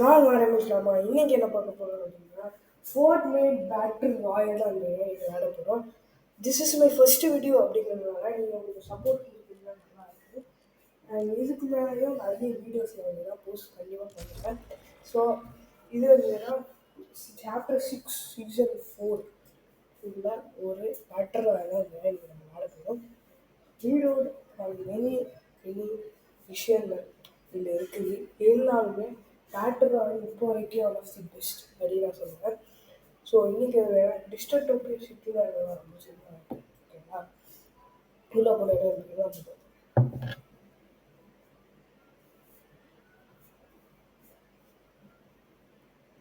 நான் ஆரம்பிக்கலாமா? இன்னைக்கு என்ன பார்க்க போறோம் அப்படின்னா, Fortnite பேட்டில் ராயல் அந்த இன்னைக்கு விளையாட போறோம். This is my first video அப்படிங்கிறதுனால நீங்க உங்களுக்கு சப்போர்ட் கொடுத்தீங்கன்னா நல்லா இருக்கும். அண்ட் இதுக்கு மேலேயும் நிறைய வீடியோஸ் நான் வந்து போஸ்ட் கண்டிப்பாக பண்ணுவேன். ஸோ இது வந்துன்னா சாப்டர் 6 சீசன் 4 உள்ள ஒரு பேட்டில் ராயல் வந்து இன்னைக்கு நம்ம விளையாட போகிறோம். ஹீரோடு மெனி விஷயங்கள் இதில் இருக்குது. இருந்தாலுமே பேட்டர் ராயல் இப்போ வரைக்கும் ஒன் ஆஃப் தி பெஸ்ட் அப்படின்னு நான் சொல்லுவேன். ஸோ இன்றைக்கி டிஸ்டர்டோபியா சிட்டியில் ஆரம்பிச்சிருக்காங்க. ஓகேங்களா, உள்ள போன இடம் இருக்குன்னா அது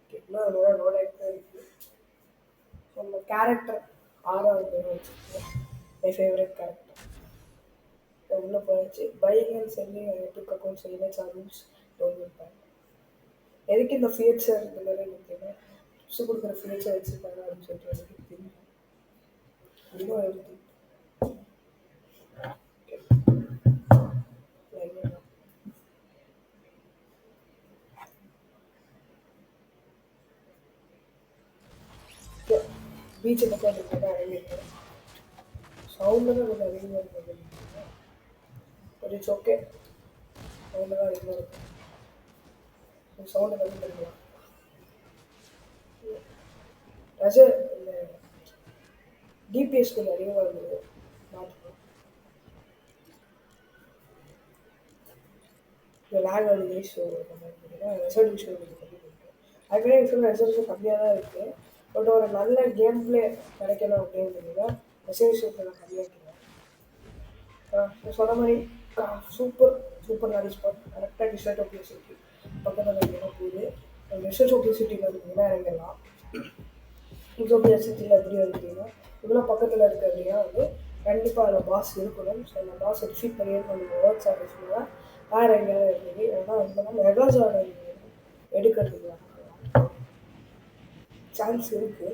ஓகேங்களா, அதோட ரோட இருக்குது. ஸோ நம்ம கேரக்டர் ஆறாவது வச்சுருக்கோம். மை ஃபேவரட் கேரக்டர் உள்ள போயிடுச்சு. பையன் சொல்லி டுக் அக்கௌண்ட் சொல்லி சார்ஜ் டோன் எதுக்கு இந்த ஃபியூச்சர் இந்த மாதிரி எனக்கு புதுசு கொடுக்குற ஃபியூச்சர் வச்சுருக்காங்க அப்படின்னு சொல்லிட்டு எனக்கு தெரியும். இன்னும் எழுதி பீச்சை பக்கம் இருக்கிறதா இறங்கியிருக்கேன். சவுண்டு தான் கொஞ்சம் அதிகமாக இருக்குது. ஒரு இட்ஸ் ஓகே, சவுண்டு தான் அதிகமாக இருக்கும். சவுண்டு கம்மி பண்ணிக்கலாம். ரஜர் இந்த டிபிஎஸ் கொஞ்சம் அதிகமாக இருந்தது, மாற்றிக்கலாம். இந்த லேக் ஆகுது. ஸோ ரெசல்யூஷன் கொஞ்சம் கம்மி பண்ணிட்டேன். அதுக்கே ஆக்சுவலாக ரெசல்யூஷன் கம்மியாக தான் இருக்குது. பட் ஒரு நல்ல கேம் பிளே கிடைக்கணும் அப்படின்றதுனா ரெசல்யூஷன் கொஞ்சம் கம்மியாக்கிடுவேன். சொன்ன மாதிரி சூப்பர் நாடி ஸ்பாட் கரெக்டாக டிஸ்டர்டோபியா சிட்டி பக்கத்தில் இடம் போகுது. டிஸ்டர்டோபியா சிட்டியில் இருந்தீங்கன்னா இறங்கலாம். டிஸ்டர்டோபியா சிட்டியில் எப்படி இருக்கீங்கன்னா இவ்வளோ பக்கத்தில் இருக்குது அப்படின்னா வந்து கண்டிப்பாக அதில் பாஸ் இருக்கணும். ஸோ அந்த பாஸை டிஃபீட் பண்ணி நம்ம ஒர்க் ஆஃபீஸ்லாம் வேறு எங்கேயாவது இருக்குது. ஏன்னா வந்து மெகாஜான் எடுக்கிறதுக்கு சான்ஸ் இருக்குது.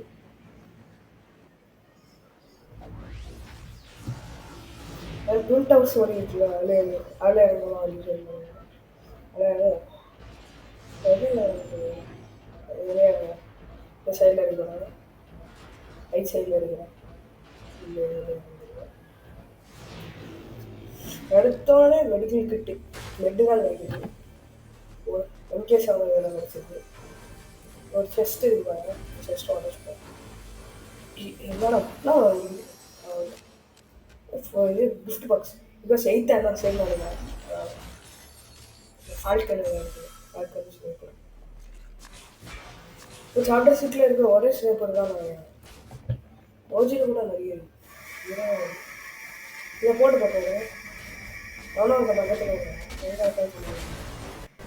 அது ட்வின் டவர்ஸ் ஓடிட்டு அதில் இறங்கலாம் அப்படின்னு சொல்லுவாங்க. அதில் இந்த சைடில் இருக்கிறாங்க, ரைட் சைடில் இருக்கிறேன். எடுத்தோடனே மெடிக்கல் கிட்டு மெட்டுகள் கிடைக்குது. ஒரு எம்கேஸ் அவங்க வேலை கிடச்சிது. ஒரு செஸ்ட் இருப்பாங்க, செஸ்ட் உடச்சிப்போம். என்னோட இது gift box because 8th anniversary நினைக்கிறேன். ஃபால்கன் இருக்குது. ஃபால்கன் ஸ்னேப்பர் இப்போ சாப்டர் 6 இருக்கிற ஒரே ஸ்னேப்பர் தான் நான் ஓஜியில் கூட நிறைய இருக்குது. இதை போட்டு பார்த்தாங்க. நானும் அந்த பக்கத்தில் இருக்கேன்.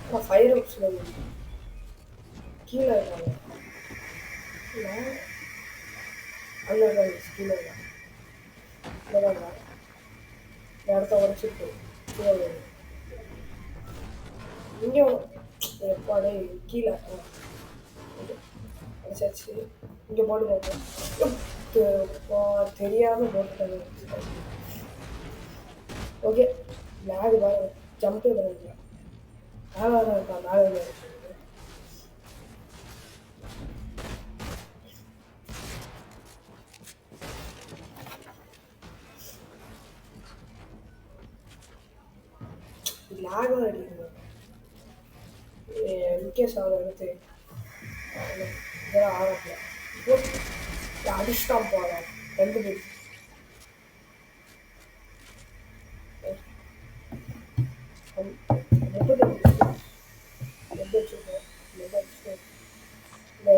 ஆனால் ஃபயர் ஹவுஸில் கீழே இருக்காங்க. அங்கே இருக்காங்க கீழே இருக்காங்க. இந்த இடத்த உடச்சிட்டு இங்கே எப்பாடே கீழே உடச்சாச்சு. இங்கே போட்டு பார்த்தேன், தெரியாமல் போட்டுட்டாங்க. ஓகே, மேலே பாருங்க, ஜம்ப்பே பண்ணிக்கலாம். மேலே தான் இருக்கான், மேலே இருக்கு. லாகம் அடிக்கணும். எம்கேஸ் ஆகிற எடுத்து இதெல்லாம் ஆகல அடிச்சுட்டான் போகலாம். 2 பேர்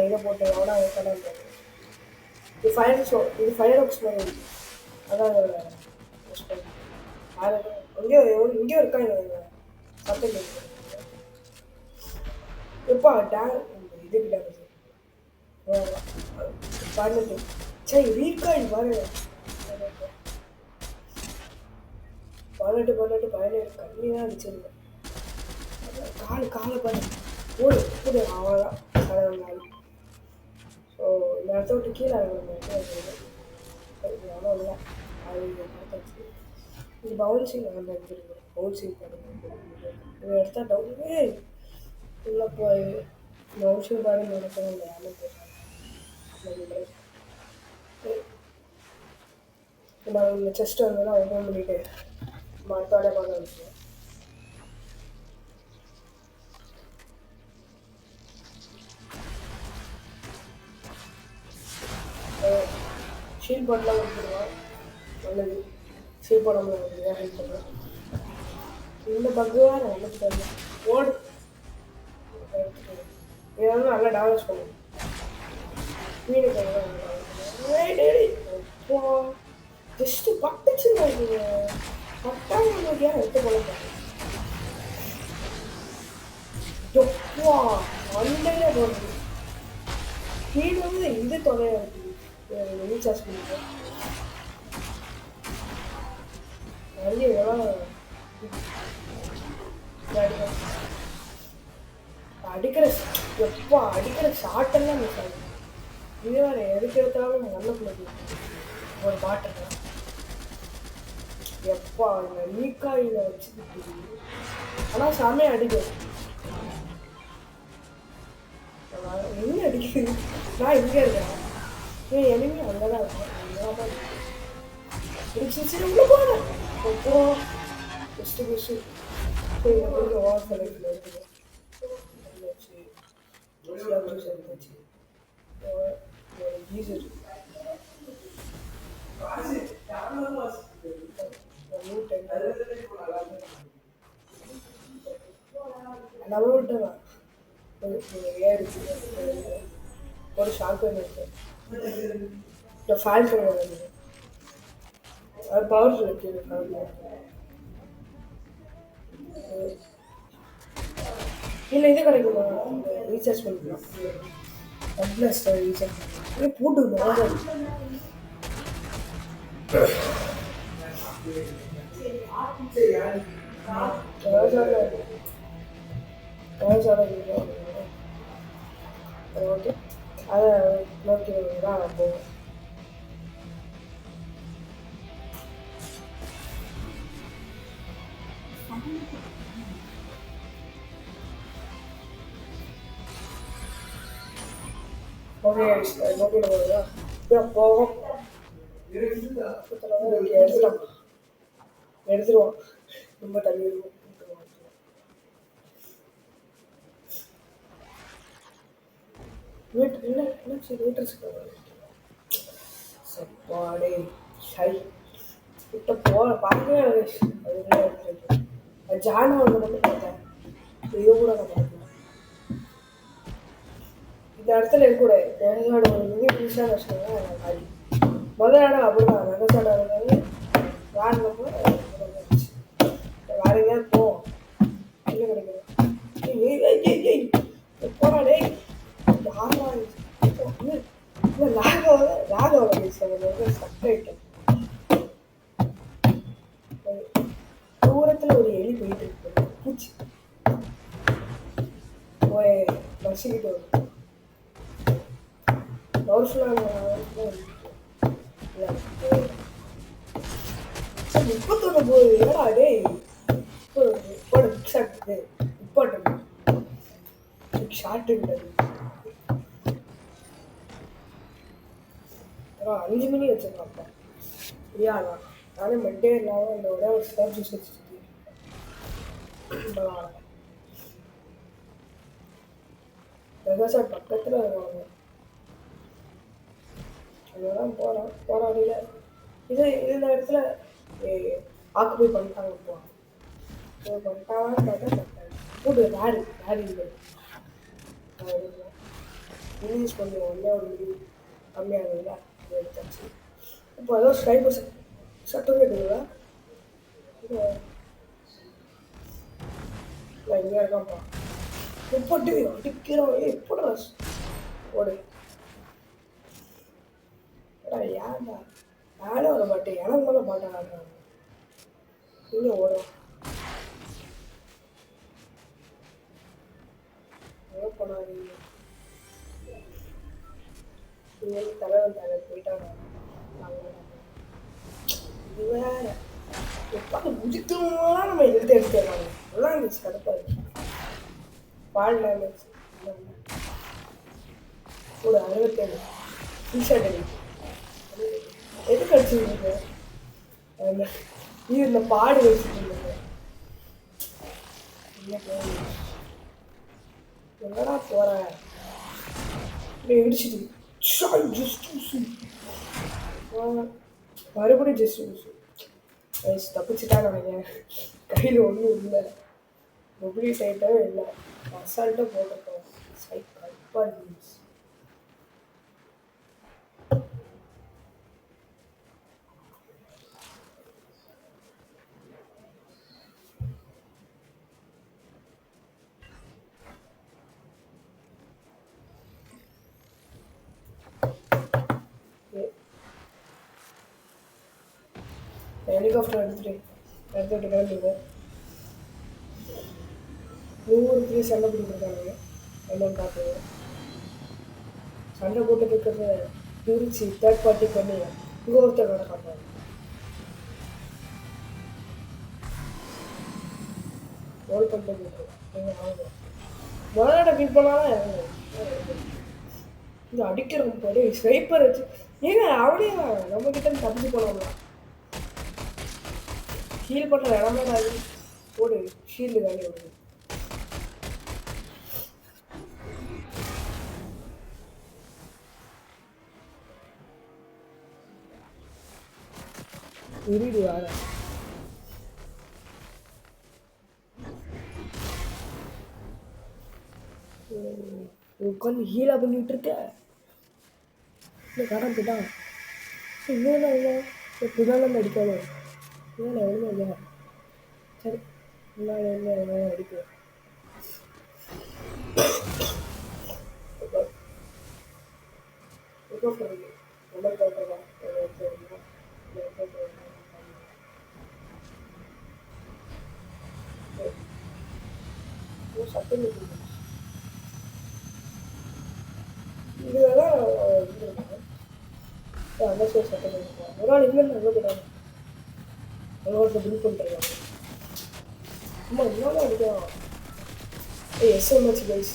இதை போட்டு எவ்வளோ கடை இது ஃபயர் ஒர்க்ஸ் மாதிரி. அதான் இங்கேயும் இருக்காங்க சத்தம் எப்பா இதுக்கு டேமேஜ் பண்ணிட்டு சரி ரீகார்டு பாருங்க. 18 கம்மி தான் அடிச்சிருந்தேன். காலை பாரு ஓடு அவ்வளோதான் கடவுள். ஸோ இந்த இடத்த விட்டு கீழே எவ்வளோ இல்லை அது பார்த்தாச்சு. இது பவுன்சிங் அந்த எடுத்துருக்கு. பவுன்சிங் பண்ணுங்க இதை எடுத்தா டவுனே உள்ள போய் மனுஷன் பாடி நடக்கணும் நம்ம இந்த செஸ்ட் வந்தோன்னா ஓப்பன் பண்ணிட்டு மரத்தோட பார்க்க வச்சுருவோம். ஷீல் போட்டெலாம் கொடுத்துருவான். நல்லது. ஷீல் போடாமல் கொடுத்துருவா ஹெல்ப் பண்ணுவேன். இந்த பக்குவாக நான் என்ன தரேன் ஓடு இதெல்லாம் நல்லா டேமேஜ் பண்ணும். மீனுக்கு இப்போ ஜஸ்ட்டு பட்டுச்சுங்க. பட்டாங்க உங்களுக்கு ஏன் எடுத்து போல எப்பா மண்டையில போடுது. கீழே வந்து இது தொகையாக இருக்குது. ரீசார்ஜ் பண்ணிட்டேன் நிறைய இதெல்லாம் அடிக்கிற எப்பா அடிக்கிற ஷாட்டெல்லாம் மிஸ் ஆகுது. இது வேறு எதுக்கு எடுத்தாலும் நல்ல பிள்ளை ஒரு பாட்டு எப்பா இந்த லீக்காயில் வச்சுக்கிட்டு ஆனால் செமையாக அடிக்கும். என்ன அடிக்குது நான் இங்கே இருக்கேன். ஏன் எனிமே அங்கே தான் இருக்கேன். அங்கே தான் இருக்கேன். உள்ள போகிறேன் அப்போ பெஸ்ட்டு பெஸ்ட்டு கொஞ்சம் ஓவர் செலக்டில் இருக்குது. கீசர் நம்மளோட ஒரு ஷார்ட் இருக்கு. இந்த ஃபால்கன் வருது. அது பவர்ஃபுல் இருக்குது. இல்லை இது கிடைக்குமா ரீசார்ஜ் பண்ணிக்கலாம். ப்ளஸ் ரீசார்ஜ் பண்ணி போட்டு ஓகே அதை நோக்கி தான் போவோம். ஓகே நோக்கிட்டு போகுதா போவோம். எடுத்துருவோம் ரொம்ப தண்ணி இருக்கும். சப்பாடே ஷை கிட்ட போக பார்க்கவே ஜான ஒன்று மட்டும் பார்த்தேன். இதை கூட நான் பார்க்கலாம். இந்த இடத்துல இருக்கக்கூடாது. நெகசாட ஒரு மிக புதுசாக வச்சுக்கோங்க. காலி முதல் இடம் அப்படிதான். நெகசாட இருந்தாலும் வேணுமோ வேற எங்கேயாவது போவோம். என்ன கிடைக்கும் போராடே யாரும் தூரத்துல ஒரு எலி போயிட்டு இருக்கு. பூச்சி நசிக்கிட்டு வரும். முப்பத்தொன்னு போகுது. ஏடா டே ஷார்ட்டுன்றது 5 மணி வச்சிருக்காப்பா. இல்லையா நானே மெட்டே இல்லாமல் இந்த ஒரே ஒரு ஸ்டாப் ஜூஸ் வச்சு சார் பக்கத்தில் வருவாங்க. அதெல்லாம் போகிற வழியில் இது இந்த இடத்துல ஆக்குபை பண்ணிட்டாங்க. போவாங்க பண்ணிட்டாங்கன்னு பார்த்தா ஃபுட்டு வேறு இல்லை. இங்கிலீஷ் கொஞ்சம் ஒன்றே ஒரு மிடி கம்மியாகுதுல்ல அதை எடுத்தாச்சு. இப்போ ஏதோ ஸ்கைப்பு சட்டம் கேட்டுங்களா இல்லை இங்கே இருக்கான்ப்பா. எப்பட்டு அடிக்கிறோம் எப்படா ஓடு ஏன்டா நானே வர மாட்டேன். எனக்கு மேலே பாட்டேன் ஆடுறாங்க. இன்னும் ஓடும் பண்ணாதீங்க. தலைவன் தலை போயிட்டாங்க. இது வேற எப்போ முடித்தோம்னா நம்ம எடுத்துடுறாங்க. நல்லா இருந்துச்சு. கடுப்பாக இருந்துச்சு. பால் டேமேஜ் ஒரு 67 ஃபுல் ஷாட் அடி. எதுக்கு அடிச்சுருக்கீங்க? நீ இந்த பாடு வச்சுட்டு இருந்தீங்க. எங்கடா போற? இடிச்சிட்டு ஜஸ்ட் மறுபடியும் ஜஸ்ட் தப்பிச்சுட்டான்னு நினைக்கிறேன். கையில் ஒன்றும் இல்லை, மொபிலிட்டி ஐட்டமே இல்லை, அசால்ட்டாக போட்டிருக்கோம். கல்பா ஜீன்ஸ். ஹெலிகாப்டர் எடுத்துட்டு கிளம்பிங்க. 100 சண்டை பிடிக்கிறாங்க. என்னன்னு பார்த்துங்க. சண்டை போட்டு இருக்கிறத பிரிச்சு தேர்ட் பார்ட்டி பண்ணி இங்கே ஒருத்தர் நடக்காம ரோல் பண்ணிட்டு போயிட்டு நீங்கள் ஆகுது. முதலாட ஃபீல் பண்ணாலும் இங்கே அடிக்கிறவங்க போய் ஸ்வைப்பர் வச்சு ஏங்க அப்படியே நம்ம கிட்ட தப்பிச்சு போனோம்லாம் ஹீல் பண்ணுற இடமே போடு ஷீல்டு வேலையை விடுது. இருடு யார உட்காந்து ஹீலா பண்ணிட்டு இருக்க. இல்லை கடன் போட்டான் இவ்வளோ இல்லை புதாலும் அடிக்காது. இல்லை எதுவும் இல்லை. சரி முன்னாடி என்ன அடிப்பேன். சட்டம் இதுதான் அந்த சட்டம் ஒரு நாள் இங்கிருந்து அங்கே போயிட்டாங்க. பில் பண்ணிருக்காங்க. அம்மா என்னதான் அடிக்கலாம். SMH guys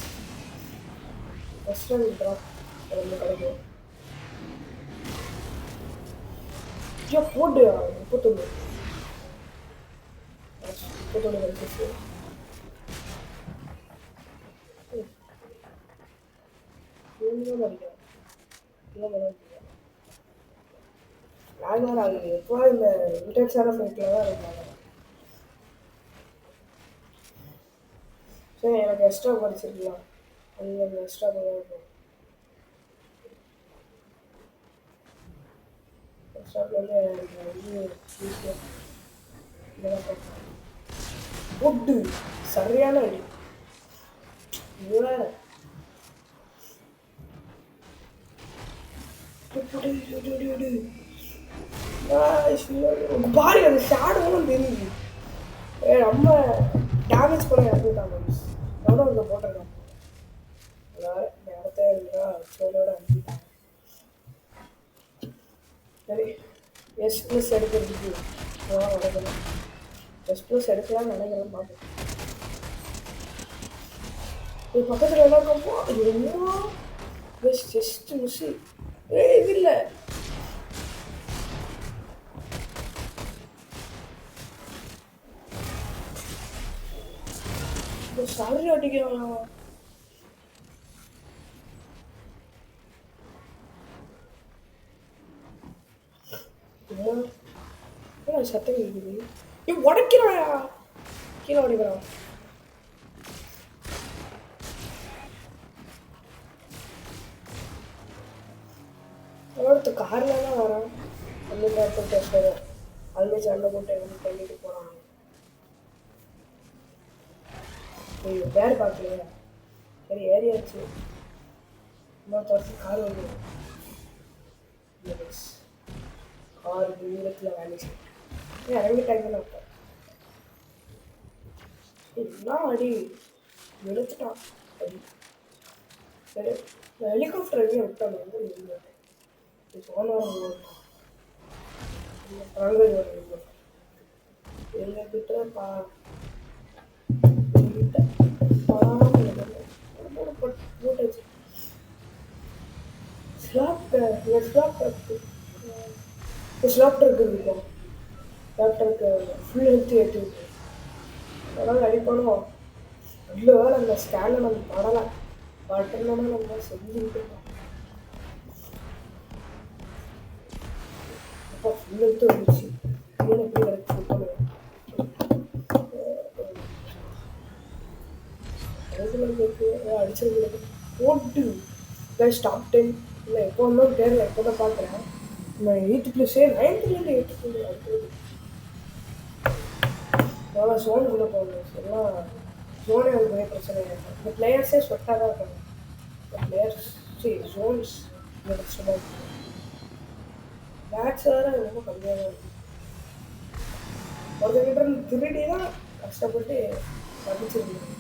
first time drop கிடைக்கும். போட்டு 31 கிடைச்சிச்சு. ஆகுது எப்போ இந்த இன்டென்ஸான ஃபைட்டில் தான் இருக்காங்க. சரி எனக்கு எக்ஸ்ட்ரா படிச்சிருக்கலாம். அது எக்ஸ்ட்ரா இருக்கும். போட்டு சரியான அடி. பாரு அந்த ஷாடோவும் தெரியுது. ரொம்ப டேமேஜ் பண்ண இறந்துட்டாங்க. எவ்வளோ இங்கே போட்டிருக்காங்க. அதாவது இந்த இடத்த இருந்தா சோலோட அனுப்பிட்டாங்க. சரி எஸ் ப்ளஸ் எடுக்கிறதுக்கு நடக்கணும். எஸ் ப்ளஸ் எடுக்கலாம்னு நினைக்கிறேன். பார்ப்போம். இது பக்கத்தில் என்ன இருக்கப்போ என்னமோ ஜஸ்ட் மிஸ்ஸு. இது இல்லை சாரி அடிக்கிறான். சத்தம் கேட்குது. உடைக்கிறாயா கீழே உடைக்கிறான். ஒருத்த காரில் தான் வரான். அந்த நேரத்தில் பேசுகிற அதுவே சண்டை போட்டு எங்கே தள்ளிட்டு போகிறான். பேர் பார்க்கலையா? சரி ஏறியாச்சு. இன்னொருத்த வருஷம் கார் வந்து கார் தூரத்தில் வேலைச்சு இறங்கிட்டாங்கன்னு அர்த்தம். என்ன அடி வெளுத்துட்டான் அடி. சரி ஹெலிகாப்டர் எங்கேயும் விட்டாங்க வந்து போனவங்க எங்ககிட்ட போட்டாச்சு. ஸ்லாப்டருக்கு இருக்கும். டாக்டருக்கு ஃபுல் ஹெல்த் ஏற்றி விட்டு அதனால் அடிப்பணும். நல்ல வேலை அந்த ஸ்கேனை நம்ம படலை. பட்டிருந்தோன்னா நம்ம செஞ்சுக்கிட்டு இருக்கோம். அப்போ ஃபுல் ஹெல்த் வந்துச்சு. இன்னும் எப்படி எனக்கு ஃபுல் பண்ணுவேன். அடிச்சிருக்கு போட்டு டாப் 10 இல்லை எப்போ வந்தாலும் தெரியல. எப்போ தான் பார்க்குறேன் நான் 8+, 9th 8 அடுத்தது எவ்வளோ சோனுக்குள்ளே போகணும் எல்லாம். ஜோனே ஒரு பெரிய பிரச்சனை இருக்கும். இந்த பிளேயர்ஸே ஸ்வெட்டாக தான் இருக்காங்க. இந்த பிளேயர்ஸ் ஜோன்ஸ் இந்த கஷ்டமாக இருக்குது. மேட்ச் வேறு ரொம்ப கம்மியாக தான் இருக்குது. ஒருத்தர்கிட்ட திருடி தான் கஷ்டப்பட்டு படிச்சிருந்தேன்.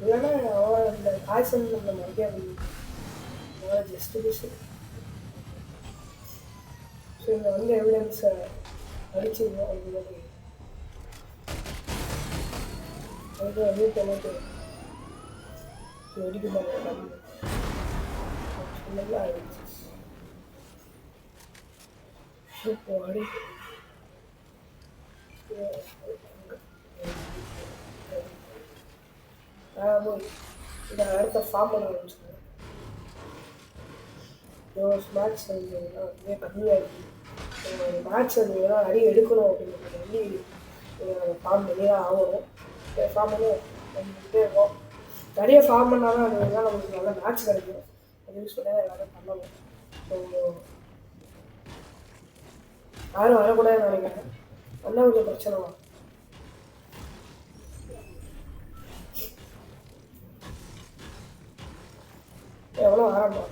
இல்லைன்னா அவன் இந்த காய்ச்சல் நம்மளை மறைக்க முடியும். அதனால் ஜஸ்ட்டு மிஸ். ஸோ இங்கே வந்து எவிடன்ஸை அடிச்சிருந்தோம். அது மாதிரி அதுக்கு வந்து டொமேட்டோ வெடிக்குமாங்க ஃபுல்லாக ஆயிடுச்சு. இப்போ அடி போய் இதை அடுத்த ஃபார்ம் பண்ண ஆரம்பிச்சுங்க. மேட்ச் வந்தீங்கன்னா அதுவே கம்மியாக இருக்குது. மேட்ச் வந்தீங்கன்னா அடி எடுக்கணும் அப்படிங்கிறது வந்து நம்ம ஃபார்ம் பண்ணி தான் ஆகணும். ஃபார்ம் பண்ணி பண்ணிக்கிட்டே இருக்கோம். நிறைய ஃபார்ம் பண்ணாலும் அது தான் நமக்கு நல்ல மேட்ச் கிடைக்கும். அது யூஸ் பண்ணி தான் எல்லாரும் பண்ணணும். ஸோ யாரும் வரக்கூடாதுன்னு நினைக்கிறேன். வந்தால் கொஞ்சம் பிரச்சனை வரும். எவ்வளோ ஆரம்பம்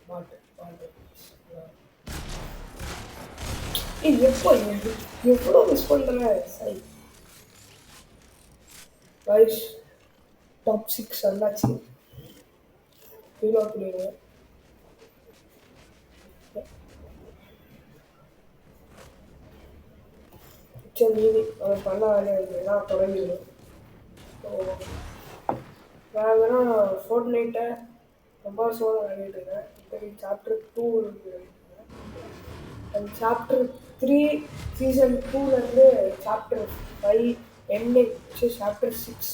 பாட்டு பாட்டு எப்போ எவ்வளோ மிஸ் பண்ணுறேன். சரி வைஸ் டாப் 6 வந்தாச்சு. ரீலோட் பண்ணிடுவேன். மிச்சம் மீதி அவன் பண்ண வேலையா தொடங்கிடும். ஸோ நான் வேணா ஃபோர்ட்நைட்டை ரொம்ப வருஷமாக விளையாடிட்டு இருக்கேன். இப்போ சாப்டர் 2 இருக்குது. அந்த சாப்டர் 3 சீசன் 2லேருந்து சாப்டர் 5 எண்டிங் சாப்டர் 6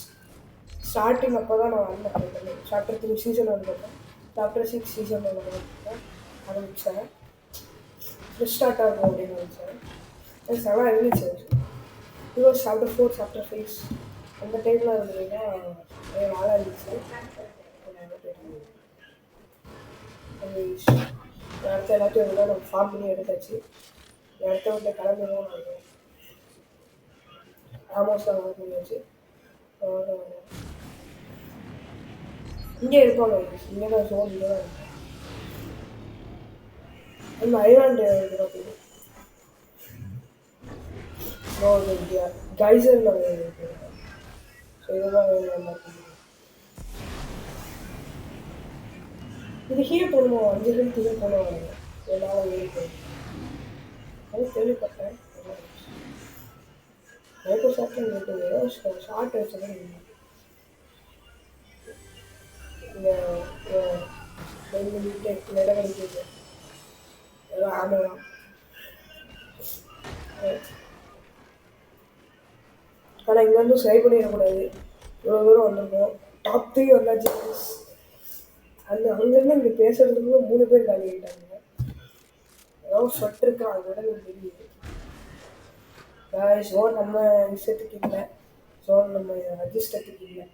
ஸ்டார்டிங் அப்போ தான் நான் வந்தேன். சாப்டர் 3 சீசன் வந்துருக்கேன். சாப்டர் 6 சீசன் வந்துருக்கேன் ஆரம்பித்தேன். ஃப்ரெஷ் ஸ்டார்ட் ஆகும் அப்படின்னு நினச்சேன். செவன் இருந்துச்சு. பிகாஸ் சாப்டர் 4 சாப்டர் 5 அந்த டைமில் இருந்ததுன்னா நிறைய நாளாக இருந்துச்சு. அடுத்த எல்லாத்தையும் வந்து நம்ம ஃபார்ம் பண்ணி எடுத்தாச்சு. அடுத்த விட்டு கிளம்பிடுவோம். நான் ஆமோஸில் வாங்க பண்ணியாச்சு. இங்கே இருப்பாங்க. இங்கே தான் ஜோன் இங்கே தான் இருக்கும். நம்ம ஐலாண்டு இருக்கிறோம். இந்தியா கைசரில் இருக்கு. ஸோ இதெல்லாம் நல்லா இருக்குது. இது ஹீல் பண்ணுவோம். 5 ஹெல்த் ஹீல் பண்ணுவாங்க. என்னால் ஏறி போயிடும். அது கேள்விப்பட்டேன். எனக்கு சாப்பிட்டு ஏதோ ஷார்ட் வச்சுதான் இந்த இடம் கிடைக்கிது. ஏதோ ஆமாம். ஆனால் இங்கே வந்து சரி பண்ணிடக்கூடாது. இவ்வளோ தூரம் வந்திருக்கோம். டாப் 3 வந்தாச்சு. அங்கேருந்து இங்கே பேசுறதுக்கு 3 பேர் காலி ஆகிட்டாங்க. ஏதோ ஸ்வெட் இருக்கு. அதோட தெரியுது. ஜோன் நம்ம விஷயத்துக்கு இல்லை. ஜோன் நம்ம அட்ஜஸ்டத்துக்கு இல்லை.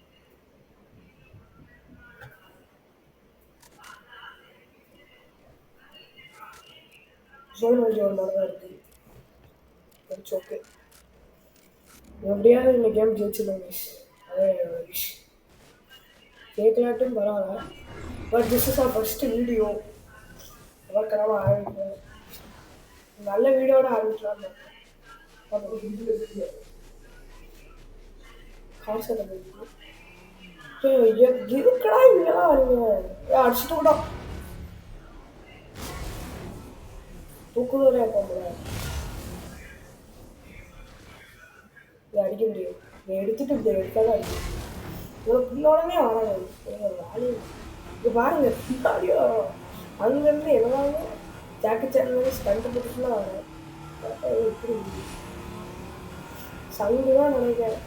ஜோன் கொஞ்சம் ஒரு மாதிரி தான் இருக்குது. It's okay. எப்படியாவது இந்த கேம் ஜெயிச்சிடும் விஷ். அதே விஷ் ஜெயிக்கலாட்டும் பரவாயில்ல. But this is our first video. அதற்கெல்லாம் ஆரம்பிக்கிறேன். நல்ல வீடியோட ஆரம்பிக்கலாம். காசு இருக்கடா இல்லையா அடிச்சுட்டு கூட தூக்குதோட போக அடிக்க முடியும். இதை எடுத்துட்டு இப்படி எடுத்தாலும் அடிக்கும். இவ்வளோ பின்னோடனே வராது. வேலையும் இங்கே பாருங்க பின்னாடியோ அங்கேருந்து எல்லாமே ஜாக்கி சேனல் ஸ்டண்ட் போட்டுலாம் இப்படி சங்கு தான் நினைக்கிறேன்.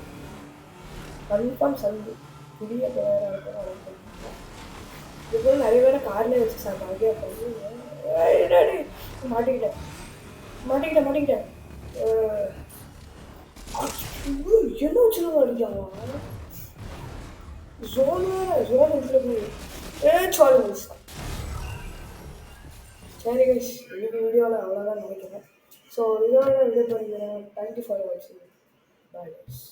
கன்ஃபார்ம் சங்கு புதிய பேராக இருக்கும். இது போல் நிறைய பேரை கார்லேயே வச்சு சார் ஐடியா பண்ணி மாட்டிக்கிட்டேன் மாட்டிக்கிட்டேன் மாட்டிக்கிட்டேன். என்ன வச்சுருவோம் அடிக்காங்க ஜோன் இதில் போய் சால்வ். சரி கைஸ், இன்னைக்கு வீடியோவில் அவ்வளோதான் நினைக்கிறேன். ஸோ இதோட வீடியோ பண்ணிக்கிறேன். தேங்க்யூ ஃபார் வாட்சிங். Bye guys.